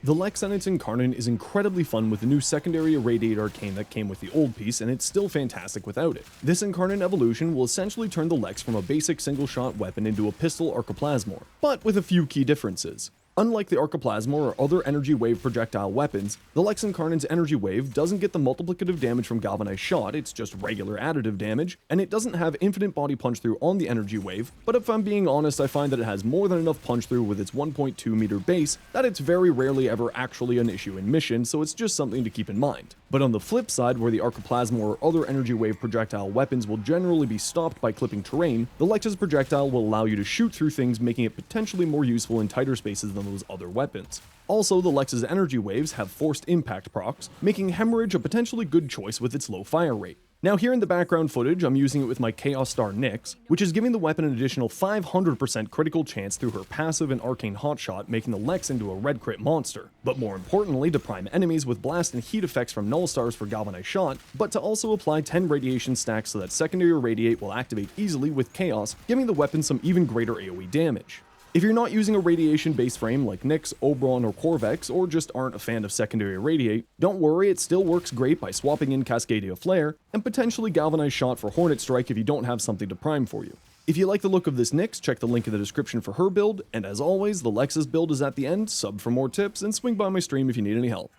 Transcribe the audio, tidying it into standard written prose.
The Lex Incarnon is incredibly fun with the new Secondary Irradiate Arcane that came with the old piece, and it's still fantastic without it. This Incarnon evolution will essentially turn the Lex from a basic single-shot weapon into a pistol Archoplasmor, but with a few key differences. Unlike the Archoplasmor or other energy wave projectile weapons, the Lex Incarnon's energy wave doesn't get the multiplicative damage from galvanized shot, it's just regular additive damage, and it doesn't have infinite body punch through on the energy wave, but if I'm being honest, I find that it has more than enough punch through with its 1.2 meter base that it's very rarely ever actually an issue in mission, so it's just something to keep in mind. But on the flip side, where the Archoplasmor or other energy wave projectile weapons will generally be stopped by clipping terrain, the Lex's projectile will allow you to shoot through things, making it potentially more useful in tighter spaces than those other weapons. Also, the Lex's energy waves have forced impact procs, making Hemorrhage a potentially good choice with its low fire rate. Now here in the background footage, I'm using it with my Chaos Star Nyx, which is giving the weapon an additional 500% critical chance through her passive and arcane hotshot, making the Lex into a red crit monster. But more importantly, to prime enemies with blast and heat effects from Null Stars for galvanized shot, but to also apply 10 radiation stacks so that Secondary Irradiate will activate easily with Chaos, giving the weapon some even greater AoE damage. If you're not using a radiation base frame like Nyx, Oberon, or Corvex, or just aren't a fan of Secondary Irradiate, don't worry, it still works great by swapping in Cascadia Flare, and potentially Galvanized Shot for Hornet Strike if you don't have something to prime for you. If you like the look of this Nyx, check the link in the description for her build, and as always, the Lex's build is at the end, sub for more tips, and swing by my stream if you need any help.